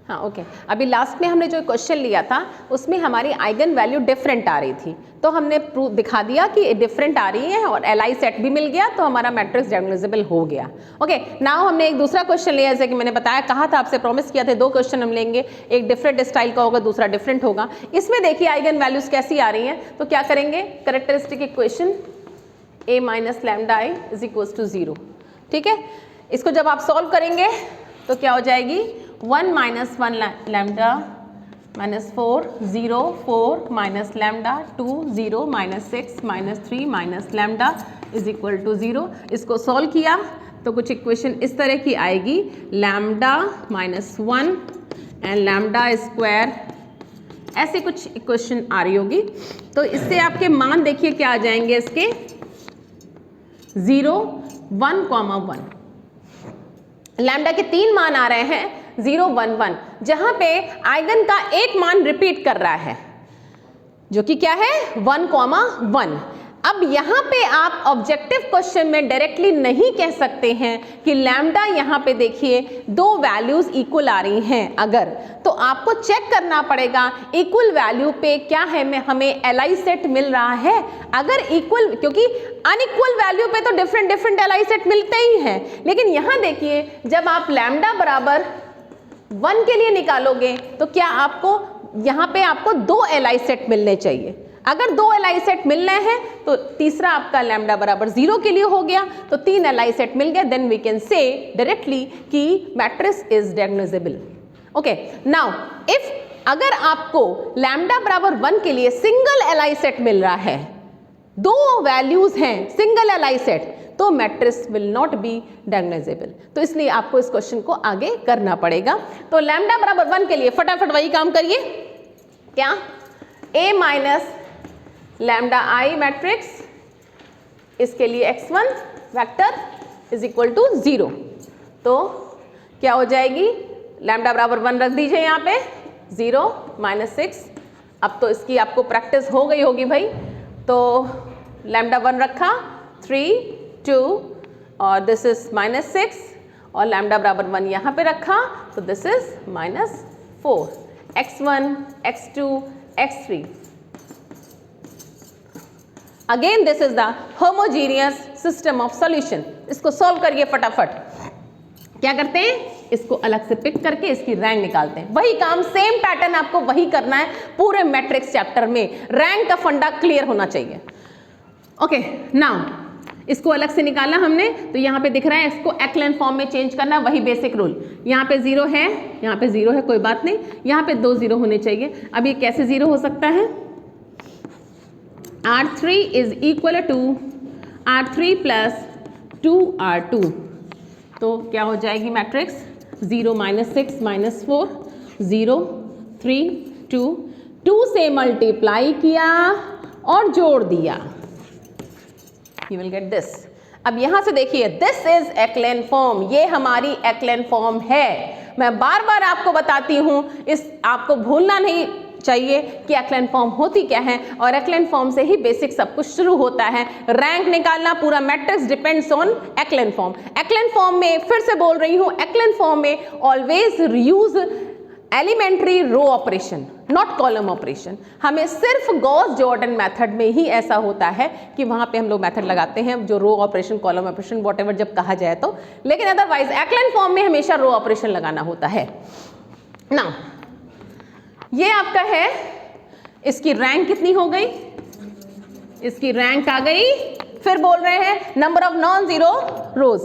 हाँ ओके अभी लास्ट में हमने जो क्वेश्चन लिया था उसमें हमारी आइगन वैल्यू डिफरेंट आ रही थी, तो हमने प्रूव दिखा दिया कि डिफरेंट आ रही है और एल आई सेट भी मिल गया, तो हमारा मैट्रिक्स डायगोनलाइजेबल हो गया। ओके नाउ हमने एक दूसरा क्वेश्चन लिया, जैसे कि मैंने बताया, कहा था आपसे, प्रॉमिस किया था 2 क्वेश्चन हम लेंगे, एक डिफरेंट स्टाइल का होगा, दूसरा डिफरेंट होगा। इसमें देखिए आइगन वैल्यूज कैसी आ रही हैं, तो क्या करेंगे, characteristic equation a minus lambda I is equals to 0। ठीक है, इसको जब आप सॉल्व करेंगे तो क्या हो जाएगी, 1 minus 1 lambda minus 4 0 4 minus lambda 2 0 minus 6 minus 3 minus lambda is equal to 0। इसको सॉल्व किया तो कुछ इक्वेशन इस तरह की आएगी, lambda minus 1 and lambda square, ऐसे कुछ इक्वेशन आ रही होगी। तो इससे आपके मान देखिए क्या आ जाएंगे इसके, 0 1 1। लैम्डा के 3 मान आ रहे हैं, 0 1 1, जहां पे आइगन का एक मान रिपीट कर रहा है जो कि क्या है 1 1। अब यहाँ पे आप ऑब्जेक्टिव क्वेश्चन में डायरेक्टली नहीं कह सकते हैं कि लैम्डा यहाँ पे देखिए 2 वैल्यूज इक्वल आ रही हैं, अगर तो आपको चेक करना पड़ेगा इक्वल वैल्यू पे क्या है, में हमें एल सेट मिल रहा है। अगर इक्वल, क्योंकि अनइक्वल वैल्यू पे तो डिफरेंट डिफरेंट एल सेट मिलते ही हैं, लेकिन यहाँ देखिए जब आप लैम्डा बराबर 1 के लिए निकालोगे तो क्या आपको यहाँ पे आपको 2 एल सेट मिलने चाहिए। अगर 2 एल सेट मिल रहे हैं तो तीसरा आपका लैम्डा बराबर 0 के लिए हो गया, तो 3 एल सेट मिल गया, then we can say directly कि matrix is diagonalisable. Okay now if अगर आपको लैम्डा बराबर 1 के लिए सिंगल एल सेट मिल रहा है, 2 वैल्यूज हैं सिंगल एल सेट, तो matrix will not be diagonalisable. तो इसलिए आपको इस क्वेश्चन को आगे करना पड़ेगा। तो लैम्डा बराबर 1 के लिए फटाफट वही काम करिए, क्या, a minus lambda I matrix, इसके लिए x1 vector is equal to 0। तो क्या हो जाएगी, लैम्डा बराबर 1 रख दीजिए यहाँ पे, 0 माइनस 6। अब तो इसकी आपको प्रैक्टिस हो गई होगी भाई, तो लैम्डा 1 रखा, 3 2 और दिस इज माइनस 6, और लैम्डा बराबर 1 यहाँ पे रखा, तो this is minus 4, x1 x2 x3। Again this is the homogeneous system of solution. इसको सॉल्व करिए फटाफट। क्या करते हैं, इसको अलग से पिक करके इसकी रैंक निकालते हैं। वही काम, सेम पैटर्न आपको वही करना है पूरे मैट्रिक्स चैप्टर में। रैंक का फंडा क्लियर होना चाहिए। ओके नाउ इसको अलग से निकाला हमने, तो यहाँ पे दिख रहा है, इसको एक्लेन फॉर्म में चेंज करना, वही बेसिक रूल। यहाँ पे 0 है, यहाँ पे 0 है, कोई बात नहीं, यहाँ पे 2 0 होने चाहिए। अब ये कैसे 0 हो सकता है, R3 is equal to R3 plus 2R2। तो क्या हो जाएगी मैट्रिक्स, 0 माइनस 6 माइनस 4 0 3 2, 2 से मल्टीप्लाई किया और जोड़ दिया, you will get this। अब यहां से देखिए, दिस इज एक्लेन फॉर्म, ये हमारी एक्लेन फॉर्म है। मैं बार बार आपको बताती हूं, इस आपको भूलना नहीं चाहिए कि एक्लेन फॉर्म होती क्या है, और एक्लेन फॉर्म से ही बेसिक सब कुछ शुरू होता है। रैंक निकालना, पूरा matrix depends on echelon form. Echelon form में, फिर से बोल रही हूं, एक्लेन फॉर्म में always use elementary row operation, not column operation. हमें सिर्फ गॉस जॉर्डन मेथड में ही ऐसा होता है कि वहां पे हम लोग मेथड लगाते हैं, जो row operation, column operation, whatever जब कहा जाए तो, लेकिन अदरवाइज एक्लेन फॉर्म में हमेशा रो ऑपरेशन लगाना होता है ना। ये आपका है, इसकी रैंक कितनी हो गई, इसकी रैंक आ गई। फिर बोल रहे हैं number of non zero rose,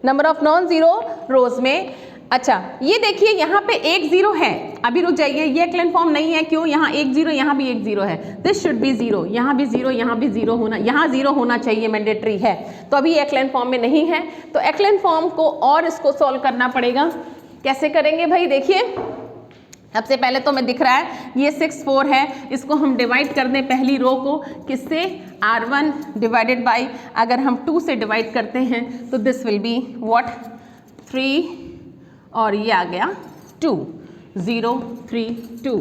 number of non zero रोज में, अच्छा ये देखिए यहाँ पे 1 0 है, अभी रुक जाइए, ये एक्लेन फॉर्म नहीं है, क्यों, यहाँ 1 0, यहाँ भी 1 0 है, दिस शुड बी 0, यहाँ भी 0, यहाँ भी 0 होना, यहाँ 0 होना चाहिए, मैंडेटरी है, तो अभी एक्लेन फॉर्म में नहीं है। तो एक्लेन फॉर्म को और इसको सॉल्व करना पड़ेगा। कैसे करेंगे भाई, देखिए सबसे पहले तो मैं दिख रहा है ये 6 4 है, इसको हम डिवाइड कर दें पहली रो को, किससे, R1 डिवाइडेड बाई, अगर हम 2 से डिवाइड करते हैं तो दिस विल बी व्हाट, 3, और ये आ गया 2 0 3 2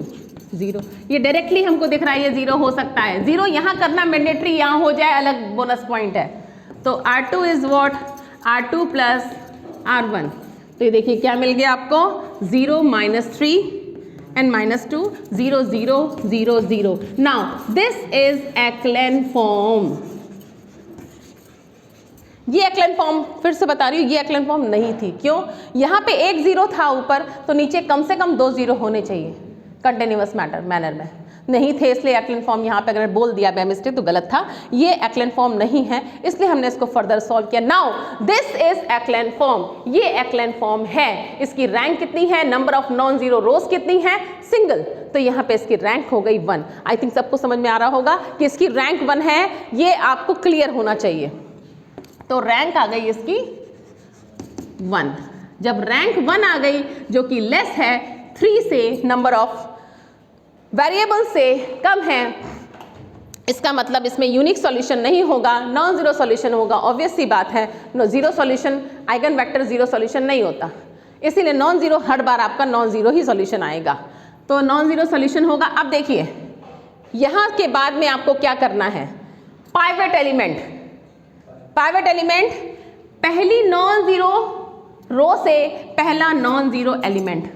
0। ये डायरेक्टली हमको दिख रहा है ये 0 हो सकता है, 0 यहाँ करना मैंडेटरी, यहाँ हो जाए अलग बोनस पॉइंट है। तो R2 is what, R2 plus R1, तो ये देखिए क्या मिल गया आपको, 0 -3 and -2 0 0 0 0. Now this is Echelon form. ये एक्लेन फॉर्म फिर से बता रही हूँ, ये एक्लेन फॉर्म नहीं थी। क्यों? यहाँ पे एक जीरो था ऊपर, तो नीचे कम से कम 2 जीरो होने चाहिए कंटिन्यूअस मैनर में, नहीं थे, इसलिए एक्लेन फॉर्म यहाँ पे अगर बोल दिया बाय मिस्टेक तो गलत था। ये एक्लेन फॉर्म नहीं है, इसलिए हमने इसको फर्दर सॉल्व किया। नाउ दिस इज एक्लेन फॉर्म, ये एक्लेन फॉर्म है। इसकी रैंक कितनी है, नंबर ऑफ नॉन जीरो रोज कितनी है, सिंगल, तो यहाँ पे इसकी रैंक हो गई 1। आई थिंक सबको समझ में आ रहा होगा कि इसकी रैंक 1 है, ये आपको क्लियर होना चाहिए। तो रैंक आ गई इसकी 1। जब रैंक 1 आ गई जो कि लेस है 3 से, नंबर ऑफ वेरिएबल से कम है, इसका मतलब इसमें यूनिक सॉल्यूशन नहीं होगा, नॉन जीरो सॉल्यूशन होगा। ऑब्वियस सी बात है, zero solution, eigen vector zero solution नहीं होता, इसीलिए नॉन जीरो हर बार आपका नॉन जीरो ही सॉल्यूशन आएगा, तो नॉन जीरो सॉल्यूशन होगा। अब देखिए यहाँ के बाद में आपको क्या करना है, पाइवेट एलिमेंट, पाइवेट एलिमेंट पहली नॉन जीरो रो से पहला नॉन जीरो एलिमेंट,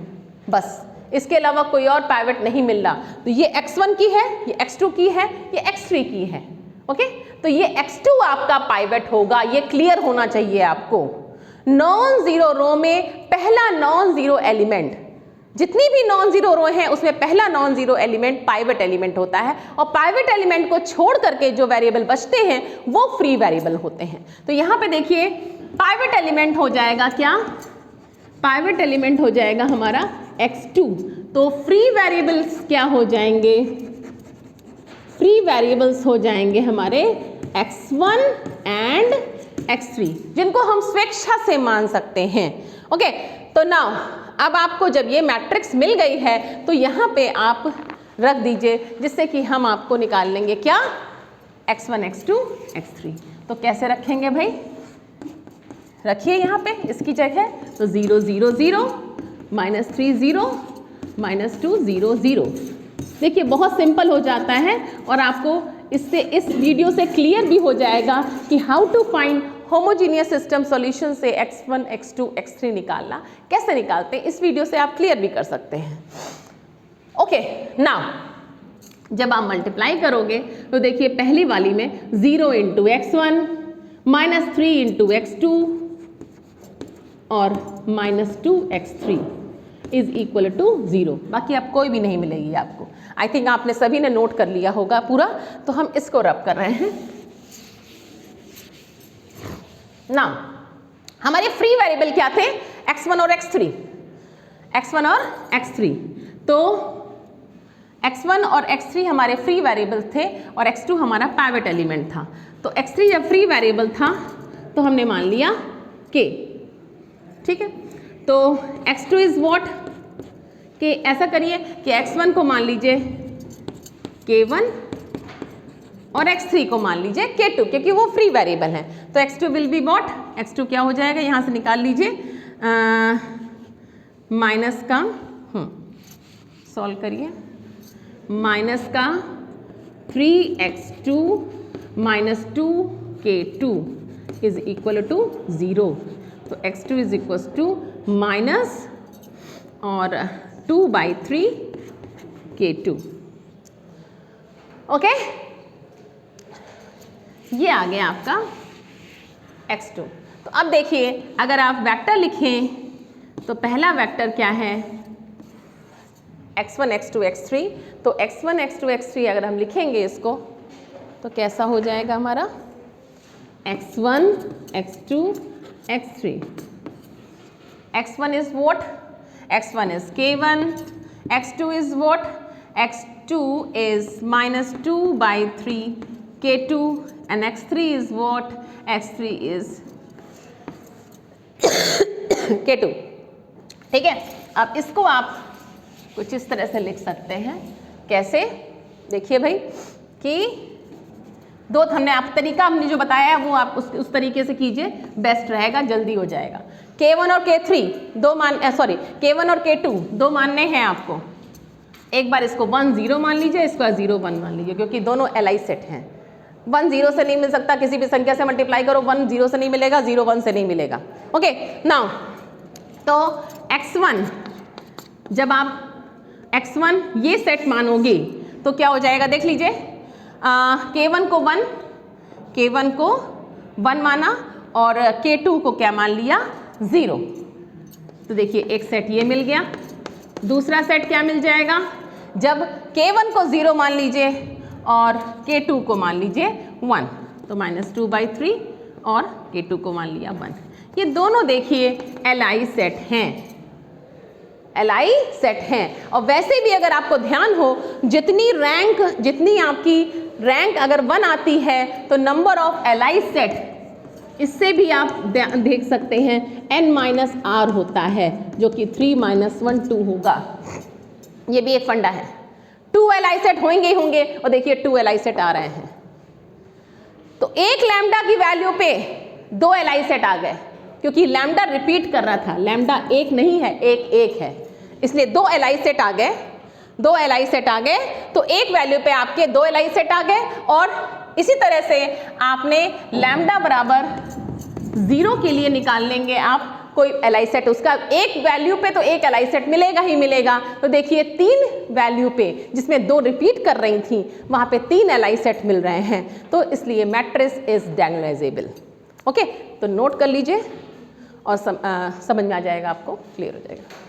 बस, इसके अलावा कोई और पाइवेट नहीं मिल रहा। तो ये x1 की है, ये x2 की है, ये x3 की है। ओके, तो ये x2 आपका पाइवेट होगा, ये क्लियर होना चाहिए आपको। नॉन जीरो रो में पहला नॉन जीरो एलिमेंट, जितनी भी नॉन जीरो रो हैं उसमें पहला non zero element pivot element होता है, और पाइवेट एलिमेंट को छोड़ करके जो वेरिएबल बचते हैं वो फ्री वेरिएबल होते हैं। तो यहाँ पे देखिए पाइवेट एलिमेंट हो जाएगा क्या, पाइवेट एलिमेंट हो जाएगा हमारा x2, तो फ्री वेरिएबल्स क्या हो जाएंगे, फ्री वेरिएबल्स हो जाएंगे हमारे x1 एंड x3, जिनको हम स्वेच्छा से मान सकते हैं। ओके, तो नाउ अब आपको जब ये मैट्रिक्स मिल गई है तो यहाँ पे आप रख दीजिए, जिससे कि हम आपको निकाल लेंगे क्या, x1 x2 x3। तो कैसे रखेंगे भाई, रखिए यहाँ पे इसकी जगह, तो 0 0 0 -3 0 -2 0 0। देखिए बहुत सिंपल हो जाता है, और आपको इससे, इस वीडियो से क्लियर भी हो जाएगा कि how to find homogeneous system solution से x1 x2 x3 निकालना कैसे निकालते हैं, इस वीडियो से आप क्लियर भी कर सकते हैं। ओके, नाउ जब आप मल्टीप्लाई करोगे तो देखिए पहली वाली में 0 × x1 -3 × x2 और -2 x3 इज इक्वल टू 0। बाकी आप कोई भी नहीं मिलेगी आपको। आई थिंक आपने सभी ने नोट कर लिया होगा पूरा, तो हम इसको रब कर रहे हैं। ना हमारे फ्री वेरिएबल क्या थे, x1 और x3, x1 और x3। तो x1 और x3 हमारे फ्री वेरिएबल थे और x2 हमारा पाइवेट एलिमेंट था। तो x3 जब फ्री वेरिएबल था तो हमने मान लिया k, ठीक है। तो x2 इज व्हाट, कि ऐसा करिए कि x1 को मान लीजिए k1 और x3 को मान लीजिए k2, क्योंकि वो फ्री वेरिएबल है। तो x2 will be what, x2 क्या हो जाएगा, यहाँ से निकाल लीजिए, माइनस का, सॉल्व करिए, माइनस का 3x2 -2k2 is equal to 0। तो x2 is equal to minus और 2/3 k2। ओके, ये आ गया आपका x2। तो अब देखिए अगर आप वेक्टर लिखें तो पहला वेक्टर क्या है, x1 x2 x3। तो x1 x2 x3 अगर हम लिखेंगे इसको तो कैसा हो जाएगा हमारा, x1 x2 x3। x1 is what, x1 is k1, x2 is what, x2 is -2/3 k2 and x3 is what, x3 is k2। ठीक है, अब इसको आप कुछ इस तरह से लिख सकते हैं। कैसे, देखिए भाई कि दो हमने आप तरीका हमने जो बताया है वो आप उस तरीके से कीजिए, बेस्ट रहेगा, जल्दी हो जाएगा। k1 और k3 दो मान, सॉरी k1 और k2 दो मानने हैं आपको। एक बार इसको 1 0 मान लीजिए, इसको 0 1 मान लीजिए, क्योंकि दोनों LI सेट हैं। 1 0 से नहीं मिल सकता, किसी भी संख्या से मल्टीप्लाई करो 1 0 से नहीं मिलेगा, 0 1 से नहीं मिलेगा। ओके, नाउ तो x1 जब आप x1 ये सेट मानोगे तो क्या हो जाएगा, देख लीजिए। k1 को 1 माना और k2 को क्या मान लिया, 0। तो देखिए एक सेट ये मिल गया। दूसरा सेट क्या मिल जाएगा, जब k1 को 0 मान लीजिए और k2 को मान लीजिए 1, तो -2/3 और k2 को मान लिया 1। ये दोनों देखिए Li सेट हैं, Li सेट हैं। और वैसे भी अगर आपको ध्यान हो, जितनी आपकी रैंक अगर 1 आती है तो नंबर ऑफ Li सेट, इससे भी आप देख सकते हैं n-r होता है, जो कि 3 - 1 2 होगा। ये भी एक फंडा है। 2 Li सेट होंगे ही होंगे, और देखिए 2 Li सेट आ रहे हैं। तो एक लैम्डा की वैल्यू पे 2 Li सेट आ गए, क्योंकि लैम्डा रिपीट कर रहा था। लैम्डा एक नहीं है, एक है, इसलिए 2 Li सेट आ गए। 2 Li सेट आ गए तो एक वैल्यू पे आपके 2 Li सेट आ गए। और इसी तरह से आपने लैम्डा बराबर 0 के लिए निकाल लेंगे आप कोई Li सेट, उसका एक वैल्यू पे तो एक Li सेट मिलेगा ही मिलेगा। तो देखिए 3 वैल्यू पे, जिसमें 2 रिपीट कर रही थी, वहाँ पे 3 Li सेट मिल रहे हैं, तो इसलिए मैट्रिक्स इज डायगोनलाइजेबल। ओके, तो नोट कर लीजिए और समझ में आ जाएगा, आपको क्लियर हो जाएगा।